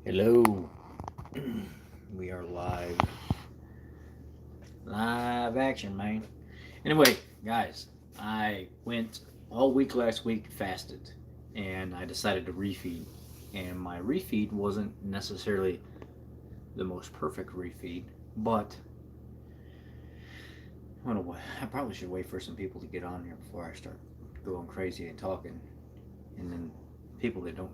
Hello. We are live. Live action, man. Anyway, guys, I went all week last week fasted and I decided to refeed. And my refeed wasn't necessarily the most perfect refeed, but I probably should wait for some people to get on here before I start going crazy and talking. And then people that don't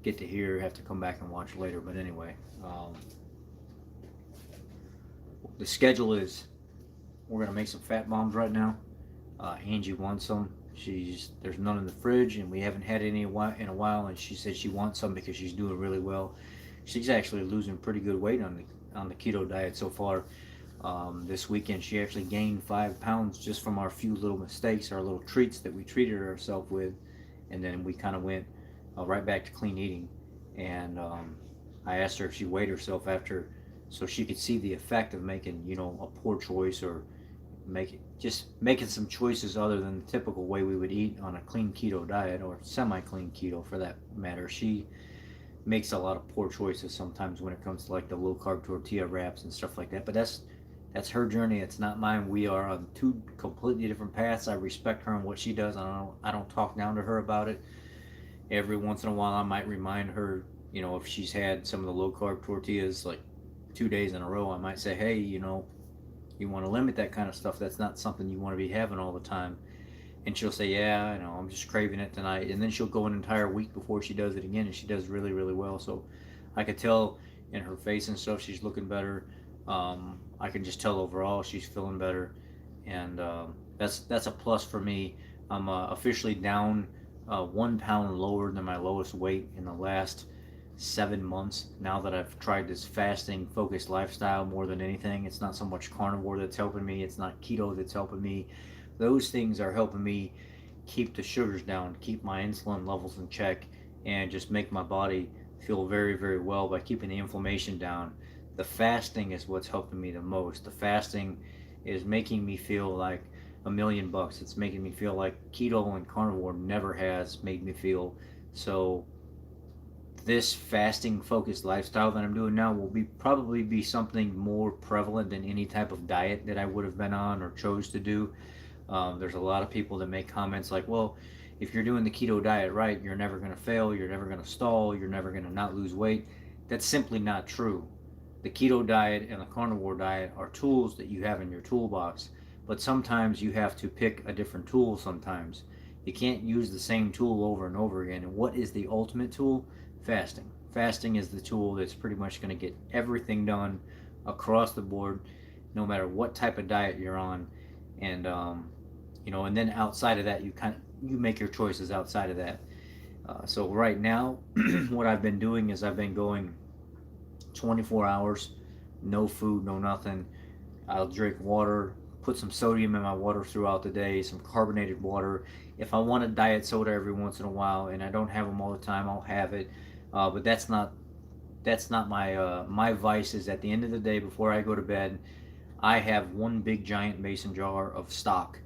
get to hear have to come back and watch later. But anyway, the schedule is we're gonna make some fat bombs right now. Angie wants some. There's none in the fridge, and we haven't had any in a while. And she said she wants some because she's doing really well. She's actually losing pretty good weight on the keto diet so far. This weekend, she actually gained 5 pounds just from our few little mistakes, our little treats that we treated ourselves with, and then we kind of went right back to clean eating. And I asked her if she weighed herself after, so she could see the effect of making a poor choice or making some choices other than the typical way we would eat on a clean keto diet or semi-clean keto for that matter. She makes a lot of poor choices sometimes when it comes to like the low carb tortilla wraps and stuff like that. But that's her journey. It's not mine. We are on two completely different paths. I respect her and what she does. I don't talk down to her about it. Every once in a while, I might remind her, if she's had some of the low carb tortillas like 2 days in a row, I might say, hey, you want to limit that kind of stuff. That's not something you want to be having all the time. And she'll say, yeah, I'm just craving it tonight. And then she'll go an entire week before she does it again, and she does really, really well. So I could tell in her face and stuff she's looking better. I can just tell overall she's feeling better, and that's a plus for me. I'm officially down 1 pound lower than my lowest weight in the last 7 months. Now that I've tried this fasting focused lifestyle more than anything, it's not so much carnivore that's helping me, it's not keto that's helping me. Those things are helping me keep the sugars down, keep my insulin levels in check, and just make my body feel very, very well by keeping the inflammation down. The fasting is what's helping me the most. The fasting is making me feel like $1,000,000. It's making me feel like keto and carnivore never has made me feel. So this fasting focused lifestyle that I'm doing now will probably be something more prevalent than any type of diet that I would have been on or chose to do. There's a lot of people that make comments like, well, if you're doing the keto diet right, you're never going to fail, you're never going to stall, you're never going to not lose weight. That's simply not true. The keto diet and the carnivore diet are tools that you have in your toolbox, but sometimes you have to pick a different tool sometimes. You can't use the same tool over and over again. And what is the ultimate tool? Fasting. Fasting is the tool that's pretty much going to get everything done across the board, no matter what type of diet you're on. And and then outside of that, you make your choices outside of that. So right now, what I've been doing is I've been going 24 hours, no food, no nothing. I'll drink water, put some sodium in my water throughout the day, some carbonated water. If I want a diet soda every once in a while, and I don't have them all the time, I'll have it. But that's not my vice. Is at the end of the day before I go to bed, I have one big giant mason jar of stock.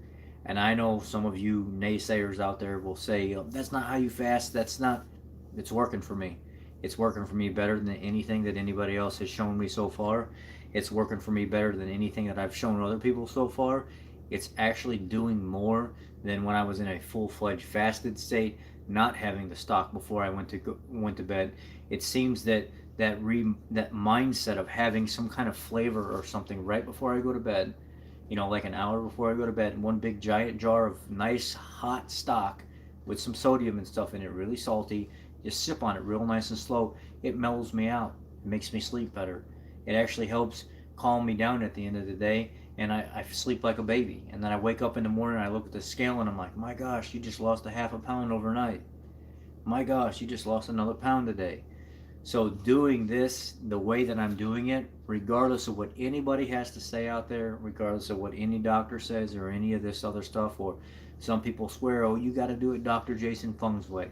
And I know some of you naysayers out there will say, that's not how you fast. It's working for me. It's working for me better than anything that anybody else has shown me so far. It's working for me better than anything that I've shown other people so far. It's actually doing more than when I was in a full-fledged fasted state, not having the stock before I went to bed. It seems that mindset of having some kind of flavor or something right before I go to bed, like an hour before I go to bed, one big giant jar of nice hot stock with some sodium and stuff in it, really salty. Just sip on it real nice and slow. It mellows me out. It makes me sleep better. It actually helps calm me down at the end of the day, and I sleep like a baby. And then I wake up in the morning and I look at the scale and I'm like, my gosh, you just lost a half a pound overnight. My gosh, you just lost another pound today. So doing this the way that I'm doing it, regardless of what anybody has to say out there, regardless of what any doctor says or any of this other stuff, or some people swear, oh, you got to do it Dr. Jason Fung's way.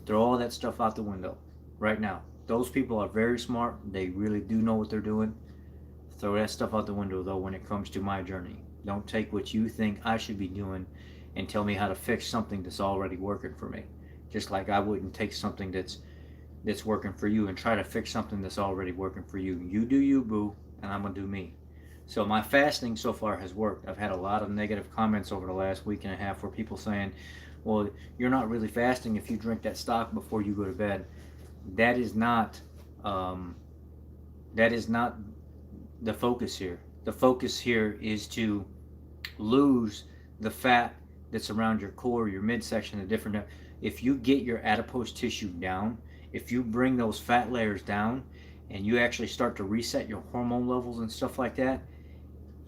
Throw all that stuff out the window right now. Those people are very smart. They really do know what they're doing. Throw that stuff out the window, though, when it comes to my journey. Don't take what you think I should be doing and tell me how to fix something that's already working for me. Just like I wouldn't take something that's that's working for you and try to fix something that's already working for you. You do you, boo, and I'm going to do me. So my fasting so far has worked. I've had a lot of negative comments over the last week and a half where people saying, well, you're not really fasting if you drink that stock before you go to bed. That is not um, that is not the focus here. The focus here is to lose the fat that's around your core, your midsection, the different. If you get your adipose tissue down, if you bring those fat layers down, and you actually start to reset your hormone levels and stuff like that,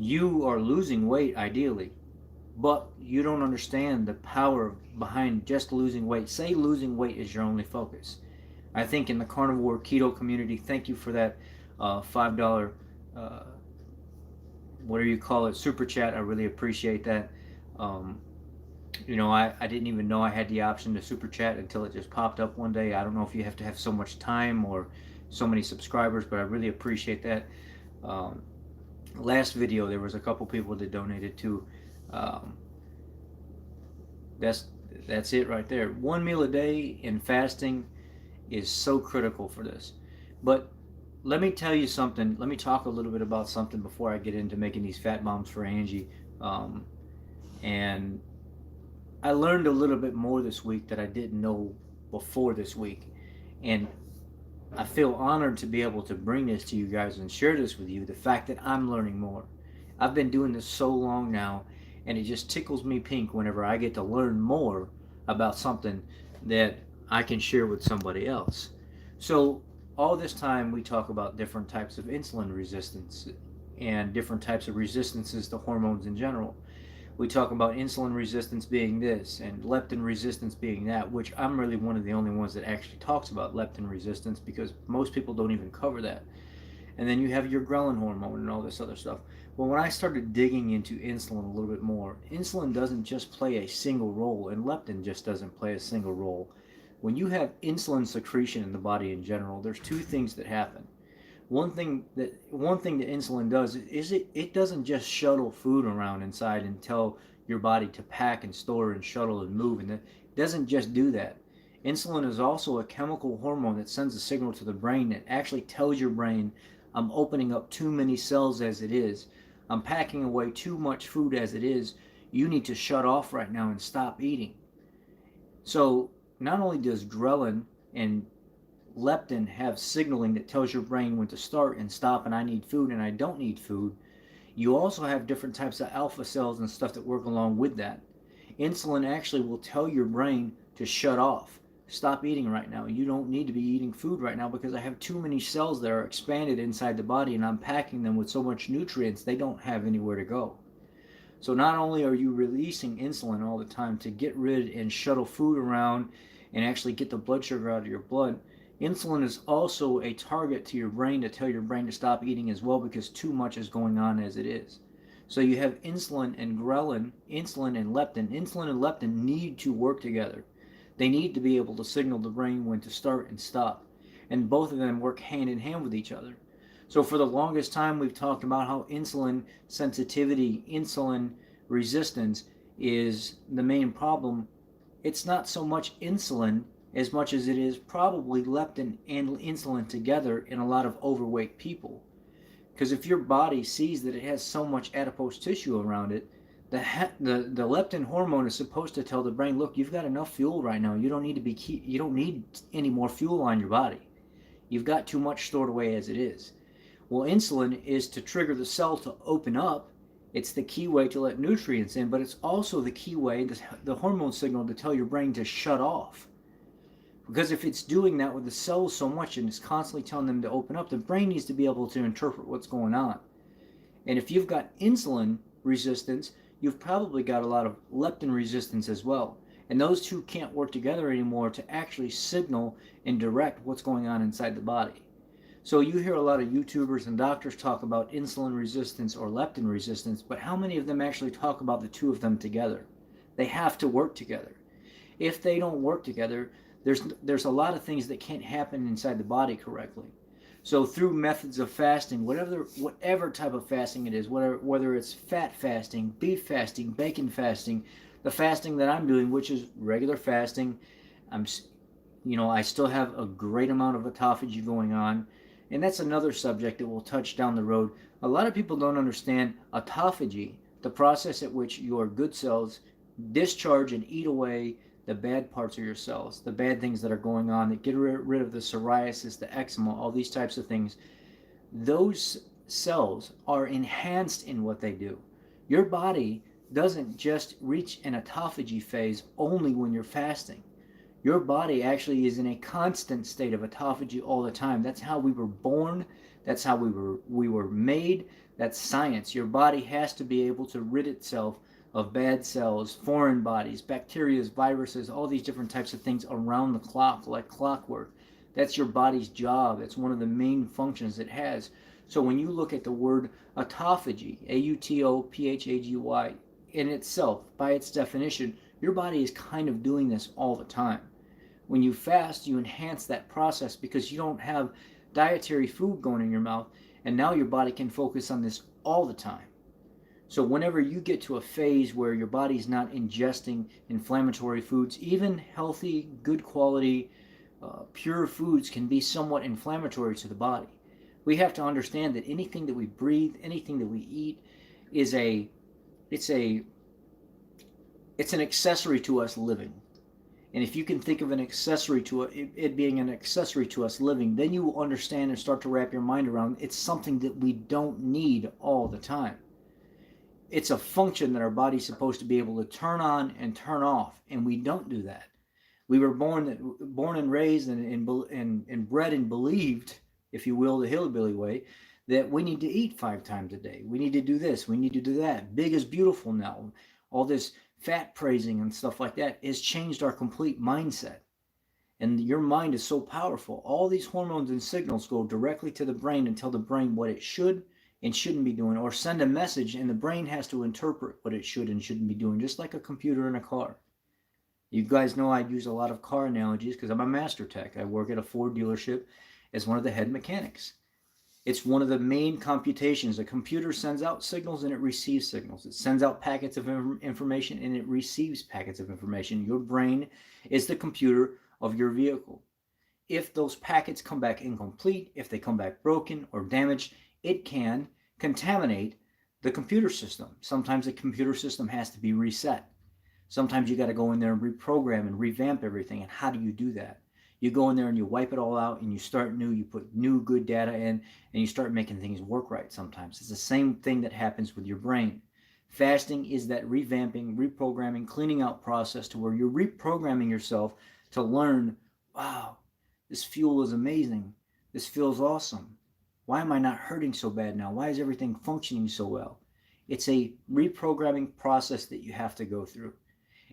you are losing weight ideally. But you don't understand the power behind just losing weight. Say losing weight is your only focus. I think in the carnivore keto community, thank you for that $5 uh, whatever you call it, super chat. I really appreciate that. Um, I didn't even know I had the option to super chat until it just popped up one day. I don't know if you have to have so much time or so many subscribers, but I really appreciate that. Um, Last video, there was a couple people that donated too. Um, that's it right there. 1 meal a day in fasting is so critical for this. But let me tell you something. Let me talk a little bit about something before I get into making these fat bombs for Angie. And I learned a little bit more this week that I didn't know before this week. And I feel honored to be able to bring this to you guys and share this with you. The fact that I'm learning more. I've been doing this so long now, and it just tickles me pink whenever I get to learn more about something that I can share with somebody else. So all this time we talk about different types of insulin resistance and different types of resistances to hormones in general. We talk about insulin resistance being this and leptin resistance being that, which I'm really one of the only ones that actually talks about leptin resistance because most people don't even cover that. And then you have your ghrelin hormone and all this other stuff. Well, when I started digging into insulin a little bit more, insulin doesn't just play a single role, and leptin just doesn't play a single role. When you have insulin secretion in the body in general, there's two things that happen. One thing that insulin does is it doesn't just shuttle food around inside and tell your body to pack and store and shuttle and move, and it doesn't just do that. Insulin is also a chemical hormone that sends a signal to the brain that actually tells your brain, I'm opening up too many cells as it is. I'm packing away too much food as it is. You need to shut off right now and stop eating. So not only does ghrelin and leptin have signaling that tells your brain when to start and stop and I need food and I don't need food, you also have different types of alpha cells and stuff that work along with that. Insulin actually will tell your brain to shut off. Stop eating right now. You don't need to be eating food right now because I have too many cells that are expanded inside the body and I'm packing them with so much nutrients they don't have anywhere to go. So not only are you releasing insulin all the time to get rid and shuttle food around and actually get the blood sugar out of your blood, insulin is also a target to your brain to tell your brain to stop eating as well because too much is going on as it is. So you have insulin and ghrelin, insulin and leptin. Insulin and leptin need to work together. They need to be able to signal the brain when to start and stop. And both of them work hand in hand with each other. So for the longest time we've talked about how insulin sensitivity, insulin resistance is the main problem. It's not so much insulin as much as it is probably leptin and insulin together in a lot of overweight people. Because if your body sees that it has so much adipose tissue around it, the leptin hormone is supposed to tell the brain, look, you've got enough fuel right now. You don't need any more fuel on your body. You've got too much stored away as it is. Well, insulin is to trigger the cell to open up. It's the key way to let nutrients in, but it's also the key way, the hormone signal to tell your brain to shut off. Because if it's doing that with the cells so much and it's constantly telling them to open up, the brain needs to be able to interpret what's going on. And if you've got insulin resistance, you've probably got a lot of leptin resistance as well. And those two can't work together anymore to actually signal and direct what's going on inside the body. So you hear a lot of YouTubers and doctors talk about insulin resistance or leptin resistance, but how many of them actually talk about the two of them together? They have to work together. If they don't work together, there's a lot of things that can't happen inside the body correctly. So through methods of fasting, whatever type of fasting it is, whether it's fat fasting, beef fasting, bacon fasting, the fasting that I'm doing, which is regular fasting, I still have a great amount of autophagy going on. And that's another subject that we'll touch down the road. A lot of people don't understand autophagy, the process at which your good cells discharge and eat away the bad parts of your cells, the bad things that are going on, that get rid of the psoriasis, the eczema, all these types of things. Those cells are enhanced in what they do. Your body doesn't just reach an autophagy phase only when you're fasting. Your body actually is in a constant state of autophagy all the time. That's how we were born. That's how we were made. That's science. Your body has to be able to rid itself of bad cells, foreign bodies, bacteria, viruses, all these different types of things around the clock, like clockwork. That's your body's job. It's one of the main functions it has. So when you look at the word autophagy, A-U-T-O-P-H-A-G-Y, in itself, by its definition, your body is kind of doing this all the time. When you fast, you enhance that process because you don't have dietary food going in your mouth, and now your body can focus on this all the time. So whenever you get to a phase where your body's not ingesting inflammatory foods, even healthy, good quality, pure foods can be somewhat inflammatory to the body. We have to understand that anything that we breathe, anything that we eat, it's an accessory to us living. And if you can think of an accessory to it being an accessory to us living, then you will understand and start to wrap your mind around it's something that we don't need all the time. It's a function that our body's supposed to be able to turn on and turn off, and we don't do that. We were born and raised and bred and believed, if you will, the hillbilly way, that we need to eat 5 times a day. We need to do this. We need to do that. Big is beautiful now. All this fat praising and stuff like that has changed our complete mindset. And your mind is so powerful. All these hormones and signals go directly to the brain and tell the brain what it should and shouldn't be doing, or send a message, and the brain has to interpret what it should and shouldn't be doing, just like a computer in a car. You guys know I use a lot of car analogies because I'm a master tech. I work at a Ford dealership as one of the head mechanics. It's one of the main computations. A computer sends out signals and it receives signals. It sends out packets of information and it receives packets of information. Your brain is the computer of your vehicle. If those packets come back incomplete, if they come back broken or damaged, it can contaminate the computer system. Sometimes the computer system has to be reset. Sometimes you got to go in there and reprogram and revamp everything. And how do you do that? You go in there and you wipe it all out and you start new, you put new good data in, and you start making things work right sometimes. It's the same thing that happens with your brain. Fasting is that revamping, reprogramming, cleaning out process to where you're reprogramming yourself to learn, wow, this fuel is amazing. This feels awesome. Why am I not hurting so bad now? Why is everything functioning so well? It's a reprogramming process that you have to go through.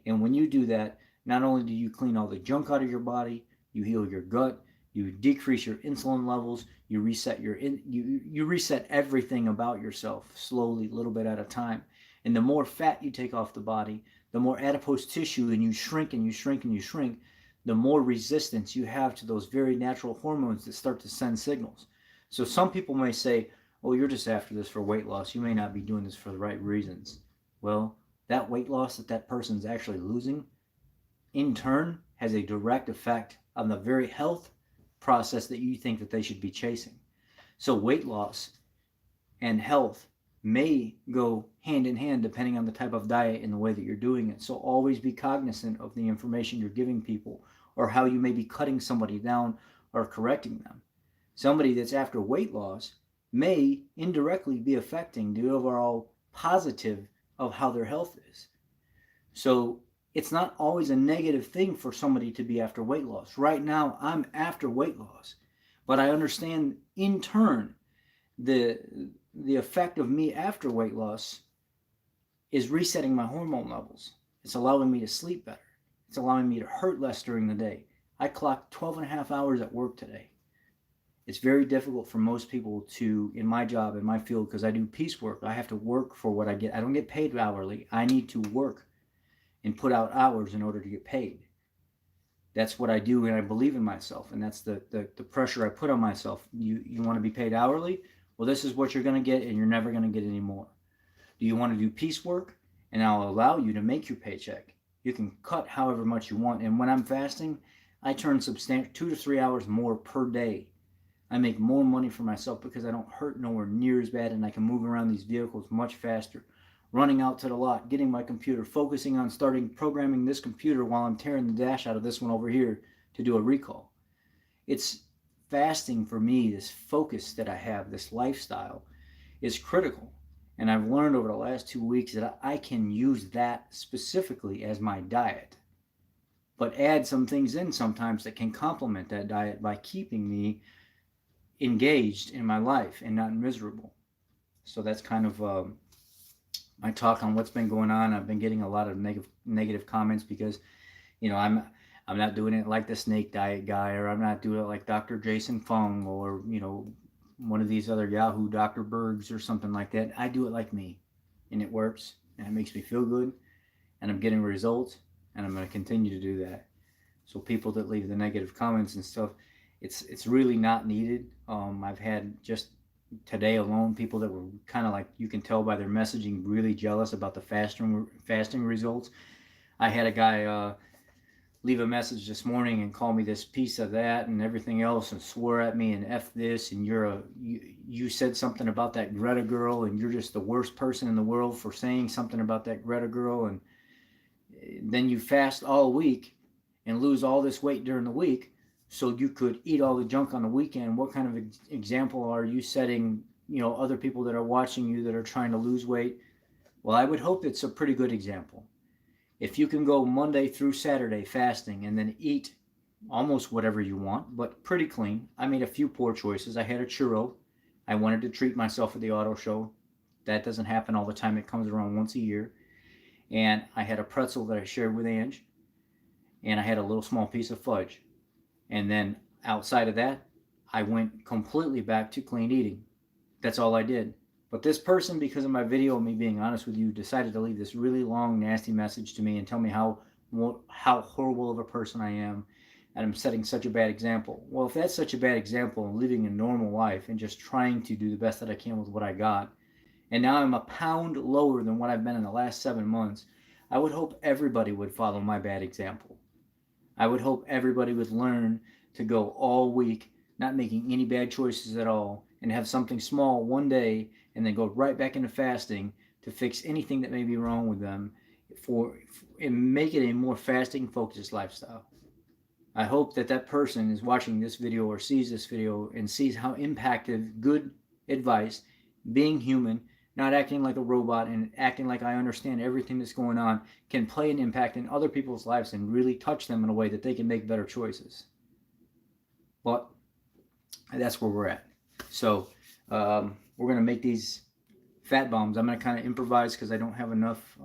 And when you do that, not only do you clean all the junk out of your body, you heal your gut, you decrease your insulin levels, you reset you reset everything about yourself slowly, a little bit at a time. And the more fat you take off the body, the more adipose tissue, and you shrink and you shrink and you shrink, the more resistance you have to those very natural hormones that start to send signals. So some people may say, oh, you're just after this for weight loss. You may not be doing this for the right reasons. Well, that weight loss that person's actually losing, in turn, has a direct effect on the very health process that you think that they should be chasing. So weight loss and health may go hand in hand depending on the type of diet and the way that you're doing it. So always be cognizant of the information you're giving people or how you may be cutting somebody down or correcting them. Somebody that's after weight loss may indirectly be affecting the overall positive of how their health is. So it's not always a negative thing for somebody to be after weight loss. Right now, I'm after weight loss, but I understand in turn the effect of me after weight loss is resetting my hormone levels. It's allowing me to sleep better. It's allowing me to hurt less during the day. I clocked 12 and a half hours at work today. It's very difficult for most people to, in my job, in my field, because I do piecework, I have to work for what I get. I don't get paid hourly. I need to work and put out hours in order to get paid. That's what I do, and I believe in myself, and that's the pressure I put on myself. You want to be paid hourly? Well, this is what you're going to get, and you're never going to get any more. Do you want to do piecework? And I'll allow you to make your paycheck. You can cut however much you want, and when I'm fasting, I turn substantial 2 to 3 hours more per day. I make more money for myself because I don't hurt nowhere near as bad, and I can move around these vehicles much faster. Running out to the lot, getting my computer, focusing on starting programming this computer while I'm tearing the dash out of this one over here to do a recall. It's fasting for me, this focus that I have, this lifestyle is critical. And I've learned over the last 2 weeks that I can use that specifically as my diet, but add some things in sometimes that can complement that diet by keeping me engaged in my life and not miserable. So that's kind of my talk on what's been going on. I've been getting a lot of negative comments because, I'm not doing it like the snake diet guy, or I'm not doing it like Dr. Jason Fung, or one of these other Yahoo Dr. Bergs or something like that. I do it like me, and it works, and it makes me feel good, and I'm getting results, and I'm going to continue to do that. So people that leave the negative comments and stuff, it's really not needed. I've had just today alone people that were kind of like, you can tell by their messaging, really jealous about the fasting results. I had a guy leave a message this morning and call me this piece of that and everything else, and swore at me and F this, and you said something about that Greta girl, and you're just the worst person in the world for saying something about that Greta girl, and then you fast all week and lose all this weight during the week so you could eat all the junk on the weekend. What kind of example are you setting, other people that are watching you that are trying to lose weight? Well, I would hope it's a pretty good example. If you can go Monday through Saturday fasting and then eat almost whatever you want, but pretty clean. I made a few poor choices. I had a churro. I wanted to treat myself at the auto show. That doesn't happen all the time. It comes around once a year. And I had a pretzel that I shared with Ange. And I had a little small piece of fudge. And then outside of that, I went completely back to clean eating. That's all I did. But this person, because of my video of me being honest with you, decided to leave this really long, nasty message to me and tell me how horrible of a person I am, and I'm setting such a bad example. Well, if that's such a bad example and living a normal life and just trying to do the best that I can with what I got, and now I'm a pound lower than what I've been in the last 7 months, I would hope everybody would follow my bad example. I would hope everybody would learn to go all week not making any bad choices at all, and have something small one day and then go right back into fasting to fix anything that may be wrong with them and make it a more fasting focused lifestyle. I hope that person is watching this video or sees this video and sees how impactful good advice, being human, not acting like a robot and acting like I understand everything that's going on, can play an impact in other people's lives and really touch them in a way that they can make better choices. But that's where we're at. So we're going to make these fat bombs. I'm going to kind of improvise because I don't have enough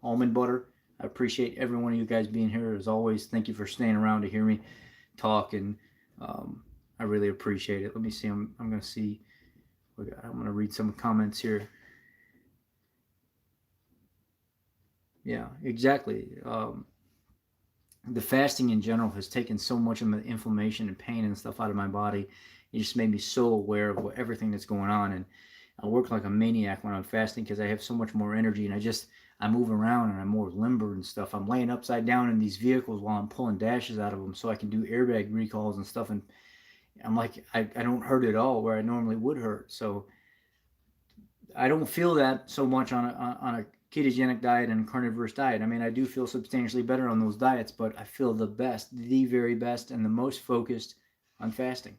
almond butter. I appreciate every one of you guys being here. As always, thank you for staying around to hear me talk, and I really appreciate it. Let me see. I'm going to see. I'm going to read some comments here. Yeah, exactly. The fasting in general has taken so much of the inflammation and pain and stuff out of my body. It just made me so aware of everything that's going on, and I work like a maniac when I'm fasting because I have so much more energy, and I move around and I'm more limber and stuff. I'm laying upside down in these vehicles while I'm pulling dashes out of them so I can do airbag recalls and stuff, and I'm like, I don't hurt at all where I normally would hurt. So I don't feel that so much on a ketogenic diet and a carnivorous diet. I mean, I do feel substantially better on those diets, but I feel the best, the very best, and the most focused on fasting.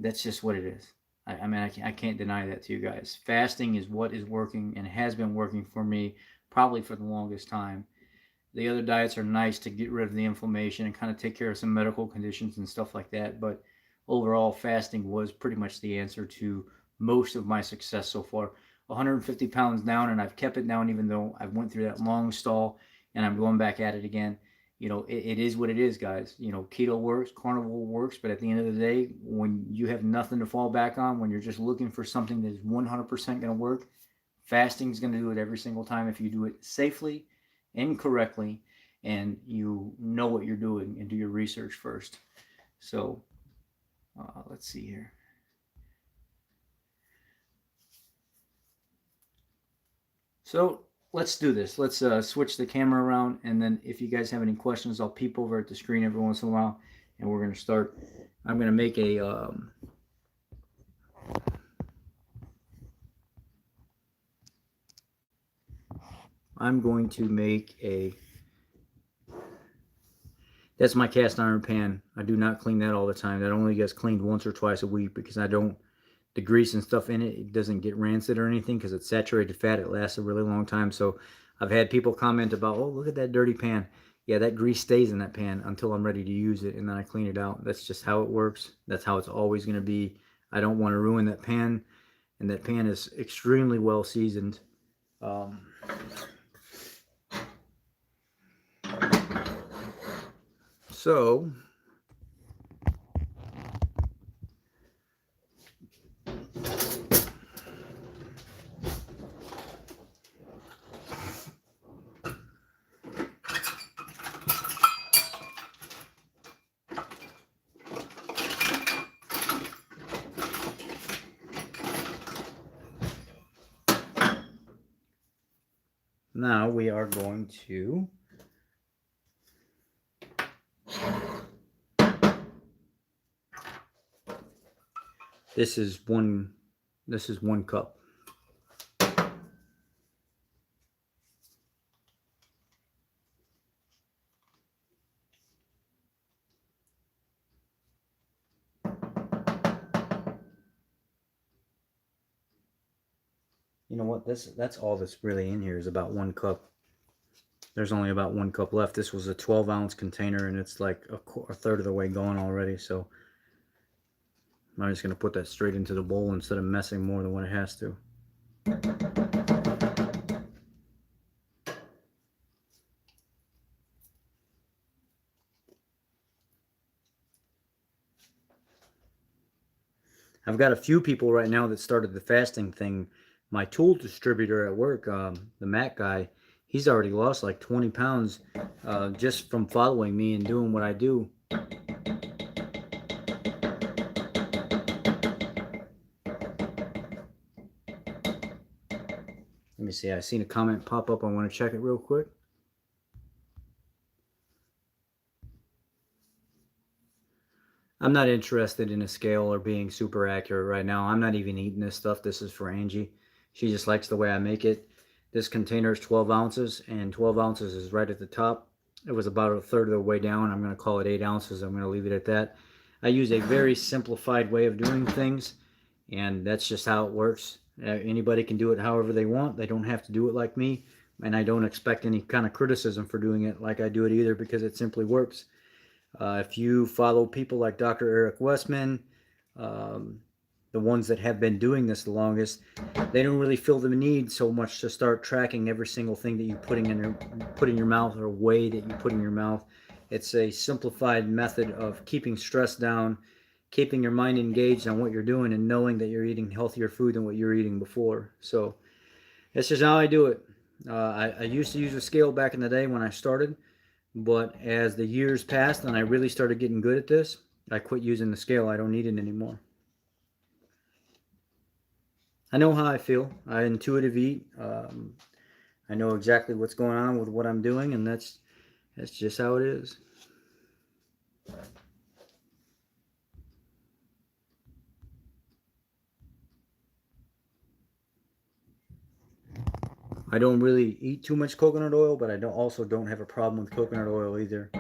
That's just what it is. I can't deny that to you guys. Fasting is what is working and has been working for me probably for the longest time. The other diets are nice to get rid of the inflammation and kind of take care of some medical conditions and stuff like that. But overall, fasting was pretty much the answer to most of my success so far. 150 pounds down, and I've kept it down even though I went through that long stall, and I'm going back at it again. It is what it is, guys. Keto works, carnivore works, but at the end of the day, when you have nothing to fall back on, when you're just looking for something that is 100% going to work, fasting is going to do it every single time if you do it safely and correctly, and you know what you're doing and do your research first. So let's see here. So let's do this. Let's switch the camera around, and then if you guys have any questions, I'll peep over at the screen every once in a while, and we're gonna start. I'm gonna make a. I'm going to make a. That's my cast iron pan. I do not clean that all the time. That only gets cleaned once or twice a week because I don't. The grease and stuff in it, it doesn't get rancid or anything because it's saturated fat. It lasts a really long time. So I've had people comment about, oh, look at that dirty pan. Yeah, that grease stays in that pan until I'm ready to use it, and then I clean it out. That's just how it works. That's how it's always going to be. I don't want to ruin that pan, and that pan is extremely well seasoned. So now we are going to this is one cup. You know what? That's all that's really in here is about 1 cup. There's only about 1 cup left. This was a 12-ounce container, and it's like a third of the way gone already. So I'm just going to put that straight into the bowl instead of messing more than what it has to. I've got a few people right now that started the fasting thing. My tool distributor at work, the Mac guy, he's already lost like 20 pounds just from following me and doing what I do. Let me see. I seen a comment pop up. I want to check it real quick. I'm not interested in a scale or being super accurate right now. I'm not even eating this stuff. This is for Angie. She just likes the way I make it. This container is 12 ounces, and 12 ounces is right at the top. It was about a third of the way down. I'm going to call it 8 ounces. I'm going to leave it at that. I use a very simplified way of doing things, and that's just how it works. Anybody can do it however they want. They don't have to do it like me, and I don't expect any kind of criticism for doing it like I do it either because it simply works. If you follow people like Dr. Eric Westman, the ones that have been doing this the longest, they don't really feel the need so much to start tracking every single thing that you put in your mouth or way that you put in your mouth. It's a simplified method of keeping stress down, keeping your mind engaged on what you're doing, and knowing that you're eating healthier food than what you were eating before. So that's just how I do it. I used to use a scale back in the day when I started. But as the years passed and I really started getting good at this, I quit using the scale. I don't need it anymore. I know how I feel. I intuitive eat. I know exactly what's going on with what I'm doing, and that's just how it is. I don't really eat too much coconut oil, but I also don't have a problem with coconut oil either.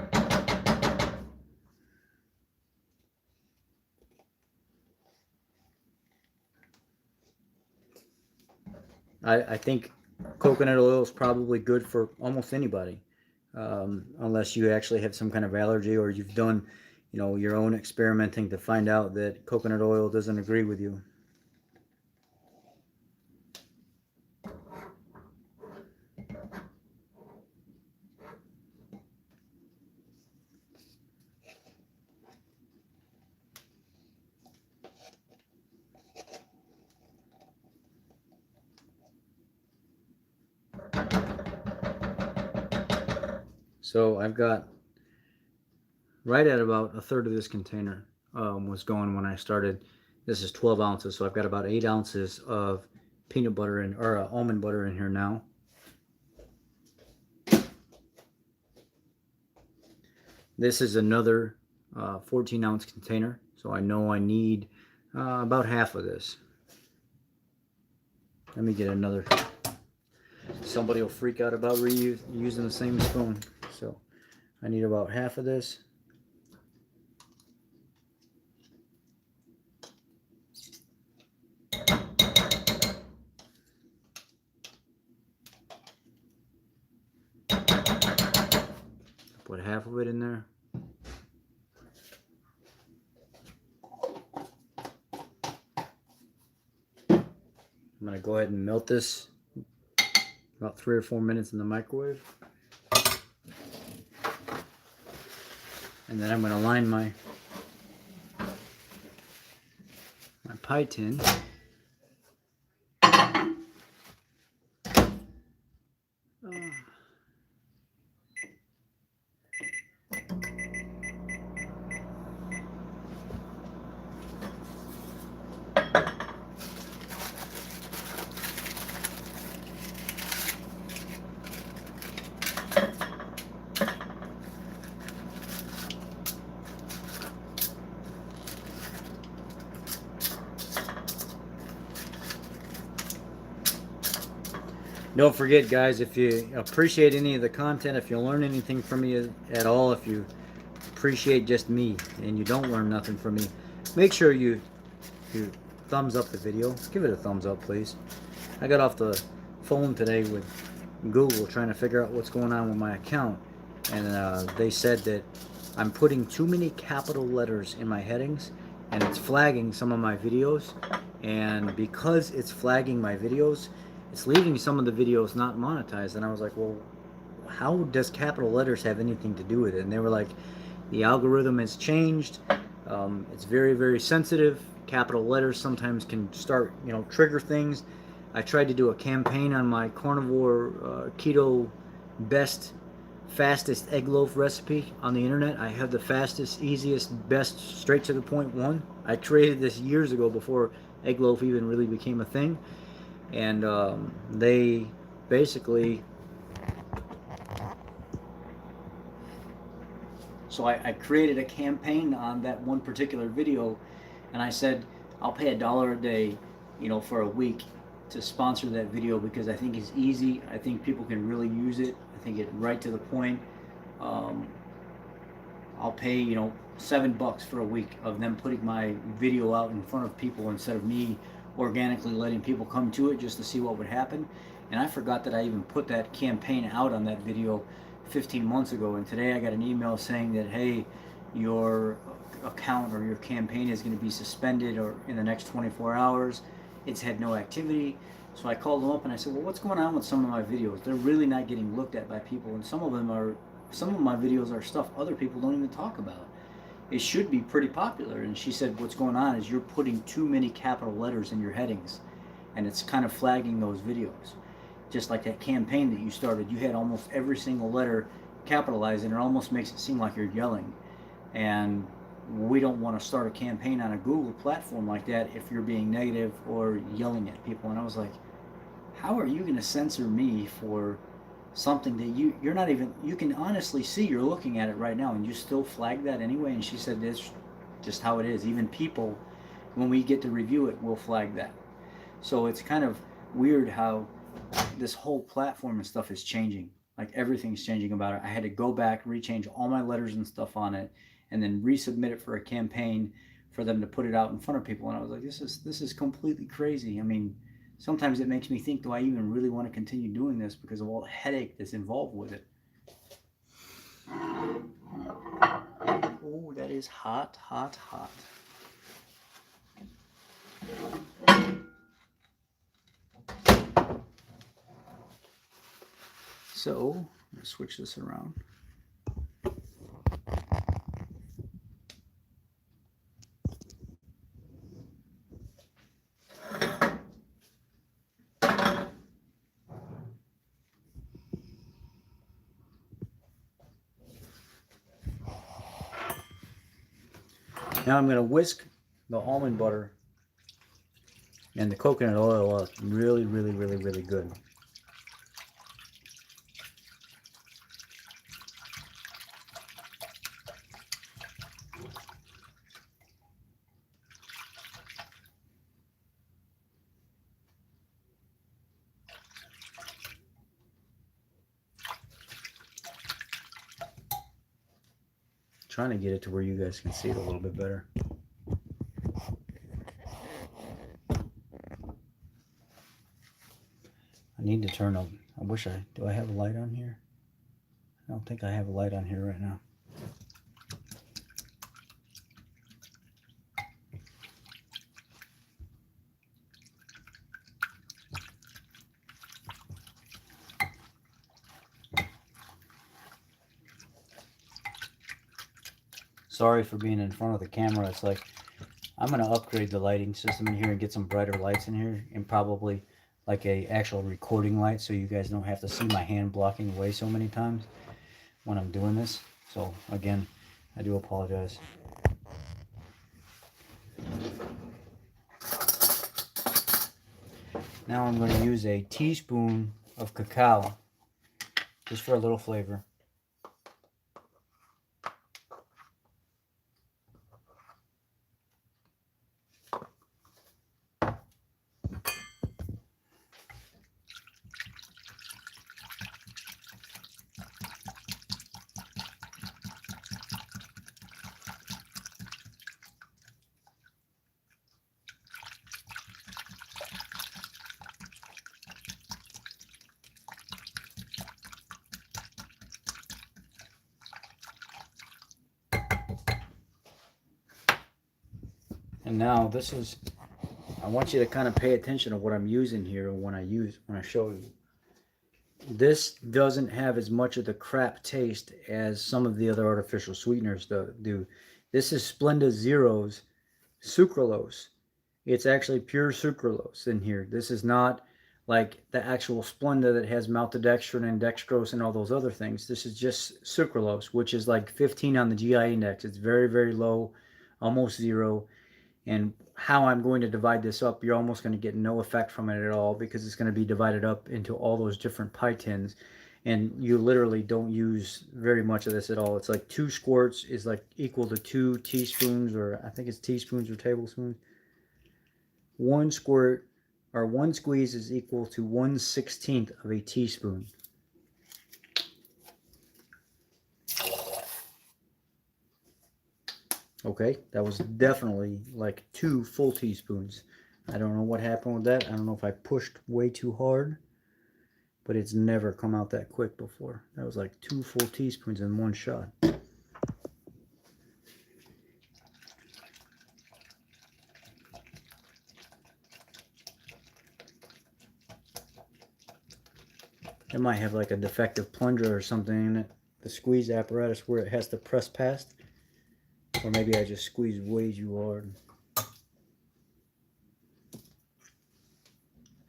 I think coconut oil is probably good for almost anybody, unless you actually have some kind of allergy or you've done, your own experimenting to find out that coconut oil doesn't agree with you. So I've got right at about a third of this container was going when I started. This is 12 ounces, so I've got about 8 ounces of peanut butter or almond butter in here now. This is another 14-ounce container, so I know I need about half of this. Let me get another. Somebody will freak out about using the same spoon. So I need about half of this. Put half of it in there. I'm going to go ahead and melt this about 3 or 4 minutes in the microwave. And then I'm going to line my pie tin. Don't forget, guys, if you appreciate any of the content, if you learn anything from me at all, if you appreciate just me and you don't learn nothing from me, make sure you thumbs up the video. Give it a thumbs up, please. I got off the phone today with Google trying to figure out what's going on with my account, and they said that I'm putting too many capital letters in my headings, and it's flagging some of my videos. And because it's flagging my videos, it's leaving some of the videos not monetized. And I was like, well, how does capital letters have anything to do with it? And they were like, the algorithm has changed. It's very, very sensitive. Capital letters sometimes can start, trigger things. I tried to do a campaign on my carnivore keto fastest egg loaf recipe on the internet. I have the fastest, easiest, best, straight to the point one. I created this years ago before egg loaf even really became a thing. And they basically, so I created a campaign on that one particular video, and I said I'll pay $1 a day, for a week to sponsor that video, because I think it's easy. I think people can really use it. I think it's right to the point. I'll pay $7 for a week of them putting my video out in front of people instead of me organically letting people come to it just to see what would happen. And I forgot that I even put that campaign out on that video 15 months ago, and today I got an email saying that, hey, your account or your campaign is going to be suspended or in the next 24 hours. It's had no activity. So I called them up and I said, well, what's going on with some of my videos? They're really not getting looked at by people, and some of my videos are stuff other people don't even talk about. It should be pretty popular. And she said, what's going on is you're putting too many capital letters in your headings, and it's kind of flagging those videos. Just like that campaign that you started, you had almost every single letter capitalized, and it almost makes it seem like you're yelling. And we don't want to start a campaign on a Google platform like that if you're being negative or yelling at people. And I was like, how are you going to censor me for something that you're not even, you can honestly see you're looking at it right now, and you still flag that anyway? And she said, that's just how it is. Even people, when we get to review it, will flag that. So it's kind of weird how this whole platform and stuff is changing. Like, everything's changing about it. I had to go back, rechange all my letters and stuff on it, and then resubmit it for a campaign for them to put it out in front of people. And I was like, this is completely crazy. I mean, sometimes it makes me think, do I even really want to continue doing this because of all the headache that's involved with it? Oh, that is hot, hot, hot. So, I'm going to switch this around. Now I'm going to whisk the almond butter and the coconut oil up really, really, really, really good. trying to get it to where you guys can see it a little bit better. I need to turn up. I wish do I have a light on here? I don't think I have a light on here right now. Sorry for being in front of the camera. It's like, I'm going to upgrade the lighting system in here and get some brighter lights in here, and probably like a actual recording light, so you guys don't have to see my hand blocking away so many times when I'm doing this. So again, I do apologize. Now I'm going to use a teaspoon of cacao just for a little flavor. And now this is, I want you to kind of pay attention to what I'm using here when I show you. This doesn't have as much of the crap taste as some of the other artificial sweeteners do. This is Splenda Zero's sucralose. It's actually pure sucralose in here. This is not like the actual Splenda that has maltodextrin and dextrose and all those other things. This is just sucralose, which is like 15 on the GI index. It's very, very low, almost zero. And how I'm going to divide this up, you're almost going to get no effect from it at all, because it's going to be divided up into all those different pie tins, and you literally don't use very much of this at all. It's like 2 squirts is like equal to 2 teaspoons, or I think it's teaspoons or tablespoons. 1 squirt or 1 squeeze is equal to 1/16 of a teaspoon. Okay, that was definitely like 2 full teaspoons. I don't know what happened with that. I don't know if I pushed way too hard, but it's never come out that quick before. That was like 2 full teaspoons in one shot. It might have like a defective plunger or something in it, the squeeze apparatus where it has to press past. Or maybe I just squeezed way too hard.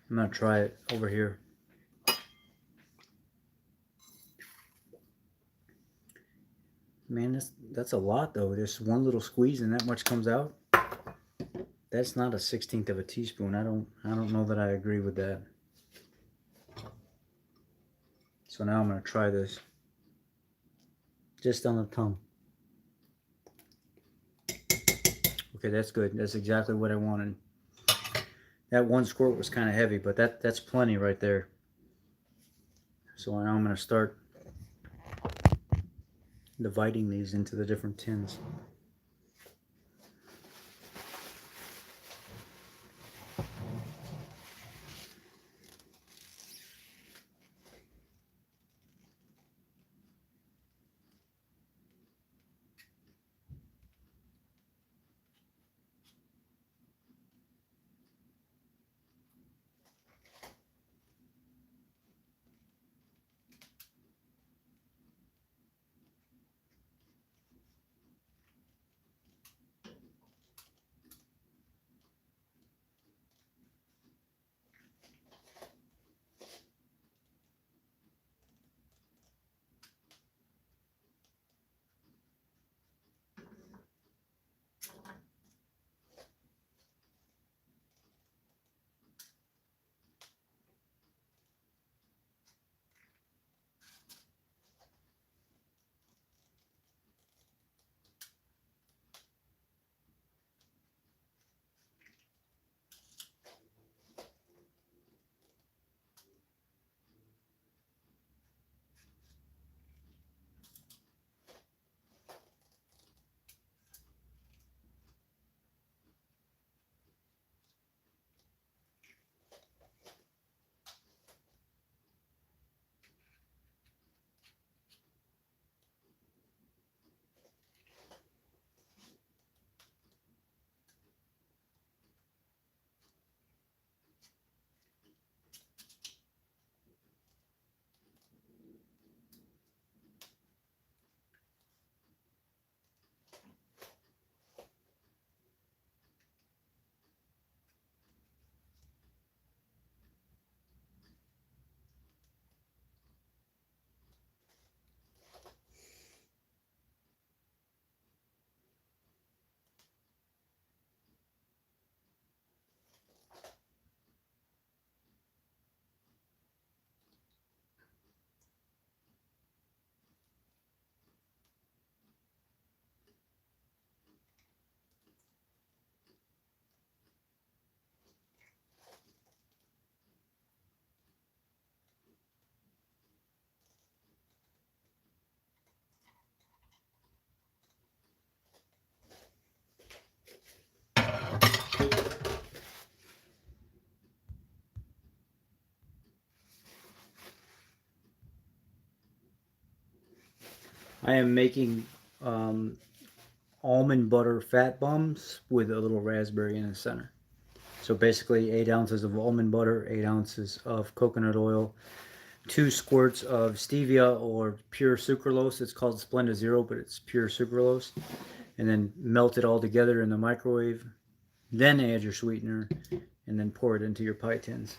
I'm going to try it over here. Man, that's a lot though. Just one little squeeze and that much comes out. That's not a 1/16 of a teaspoon. I don't know that I agree with that. So now I'm going to try this. Just on the tongue. Okay, that's good. That's exactly what I wanted. That 1 squirt was kind of heavy, but that's plenty right there. So now I'm going to start dividing these into the different tins. I am making almond butter fat bombs with a little raspberry in the center. So basically 8 ounces of almond butter, 8 ounces of coconut oil, 2 squirts of stevia or pure sucralose. It's called Splenda Zero, but it's pure sucralose. And then melt it all together in the microwave. Then add your sweetener and then pour it into your pie tins.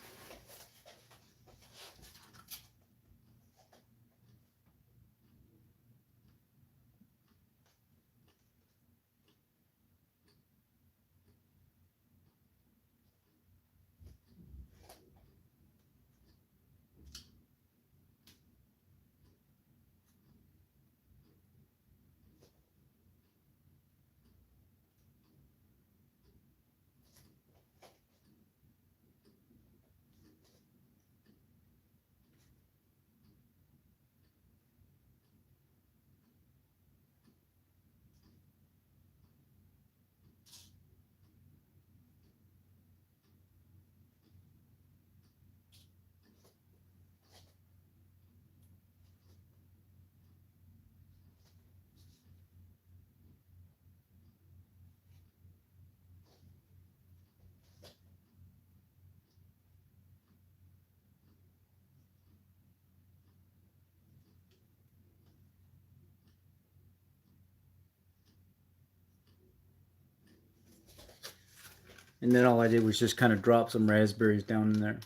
And then all I did was just kind of drop some raspberries down in there.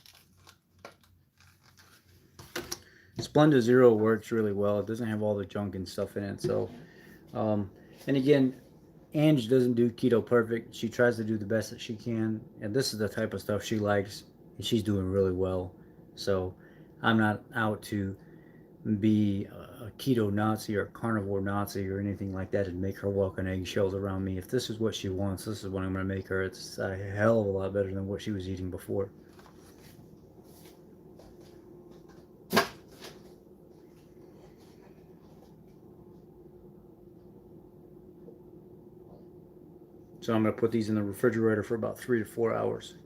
Splenda Zero works really well. It doesn't have all the junk and stuff in it. So, and again, Ange doesn't do keto perfect. She tries to do the best that she can, and this is the type of stuff she likes, and she's doing really well. So, I'm not out to be a keto Nazi or carnivore Nazi or anything like that and make her walk on eggshells around me. If this is what she wants, this is what I'm going to make her. It's a hell of a lot better than what she was eating before. So I'm going to put these in the refrigerator for about 3 to 4 hours.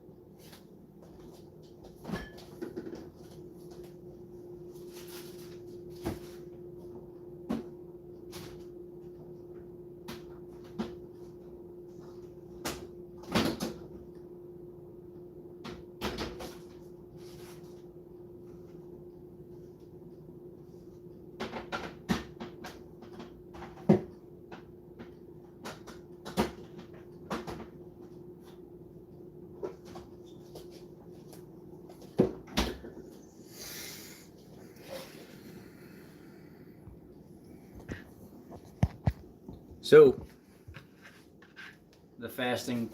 So the fasting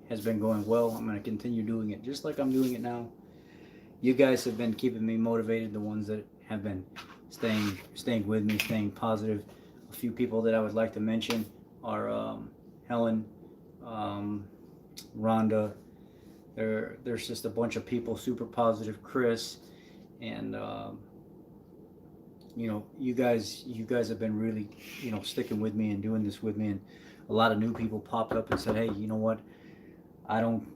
has been going well. I'm going to continue doing it just like I'm doing it now. You guys have been keeping me motivated, the ones that have been staying with me, staying positive. A few people that I would like to mention are Helen, Rhonda. There's just a bunch of people super positive. Chris, and you guys have been really sticking with me and doing this with me, and a lot of new people popped up and said, hey, you know what, I don't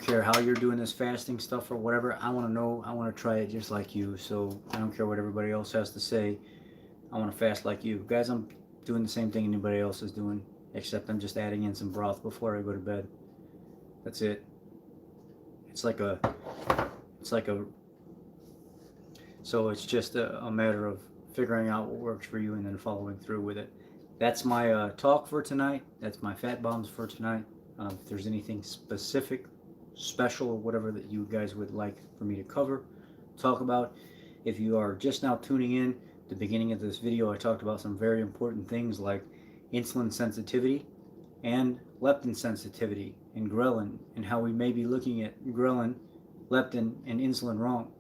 care how you're doing this fasting stuff or whatever. I want to know. I want to try it just like you. So I don't care what everybody else has to say. I want to fast like you guys. I'm doing the same thing anybody else is doing, except I'm just adding in some broth before I go to bed. That's it. It's like a so it's just a matter of figuring out what works for you and then following through with it. That's my talk for tonight. That's my fat bombs for tonight. If there's anything specific, special, or whatever that you guys would like for me to cover, talk about. If you are just now tuning in, the beginning of this video, I talked about some very important things like insulin sensitivity and leptin sensitivity and ghrelin, and how we may be looking at ghrelin, leptin, and insulin wrong.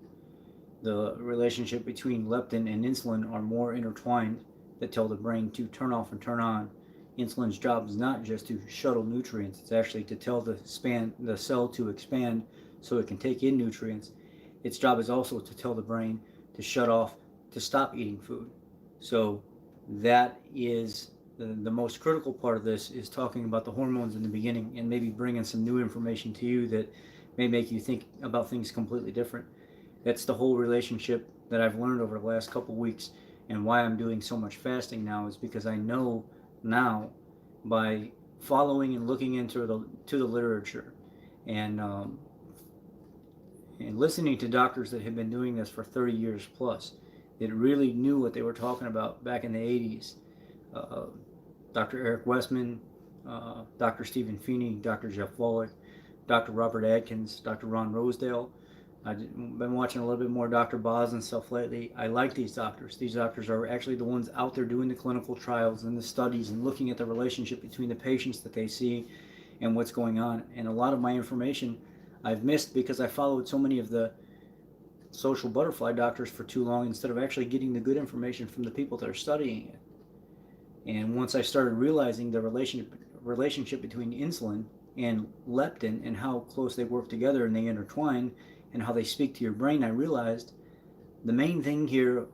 The relationship between leptin and insulin are more intertwined that tell the brain to turn off and turn on. Insulin's job is not just to shuttle nutrients, it's actually to tell the cell to expand so it can take in nutrients. Its job is also to tell the brain to shut off, to stop eating food. So that is the most critical part of this, is talking about the hormones in the beginning and maybe bringing some new information to you that may make you think about things completely different. That's the whole relationship that I've learned over the last couple weeks, And why I'm doing so much fasting now is because I know now, by following and looking into the literature, and and listening to doctors that have been doing this for 30 years plus, that really knew what they were talking about back in the 80s. Uh, Dr. Eric Westman, Dr. Stephen Feeney, Dr. Jeff Volek, Dr. Robert Atkins, Dr. Ron Rosedale. I've been watching a little bit more Dr. Boz and stuff lately. I like these doctors. These doctors are actually the ones out there doing the clinical trials and the studies and looking at the relationship between the patients that they see and what's going on. And a lot of my information I've missed because I followed so many of the social butterfly doctors for too long instead of actually getting the good information from the people that are studying it. And once I started realizing the relationship between insulin and leptin and how close they work together and they intertwine and how they speak to your brain, I realized the main thing here,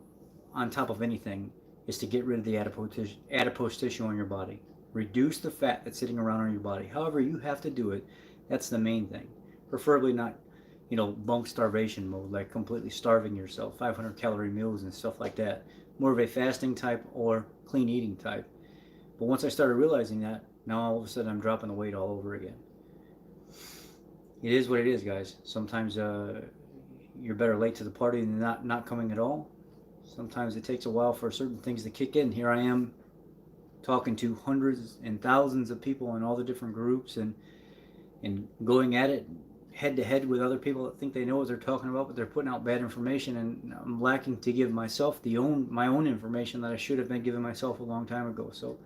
on top of anything, is to get rid of the adipose tissue on your body. Reduce the fat that's sitting around on your body. However you have to do it, that's the main thing. Preferably not, bunk starvation mode, like completely starving yourself, 500 calorie meals and stuff like that. More of a fasting type or clean eating type. But once I started realizing that, now all of a sudden I'm dropping the weight all over again. It is what it is, guys. Sometimes you're better late to the party than not coming at all. Sometimes it takes a while for certain things to kick in. Here I am talking to hundreds and thousands of people in all the different groups and going at it head to head with other people that think they know what they're talking about, but they're putting out bad information, and I'm lacking to give myself my own information that I should have been giving myself a long time ago. So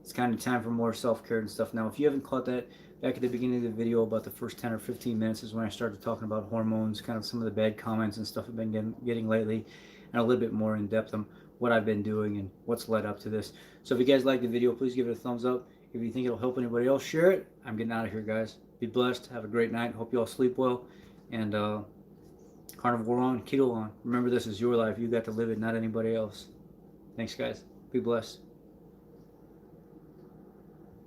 it's kind of time for more self-care and stuff. Now, if you haven't caught that, back at the beginning of the video, about the first 10 or 15 minutes is when I started talking about hormones, kind of some of the bad comments and stuff I've been getting lately, and a little bit more in depth on what I've been doing and what's led up to this. So if you guys like the video, please give it a thumbs up. If you think it'll help anybody else, share it. I'm getting out of here, guys. Be blessed. Have a great night. Hope you all sleep well. And carnivore on, keto on. Remember, this is your life. You got to live it, not anybody else. Thanks, guys. Be blessed.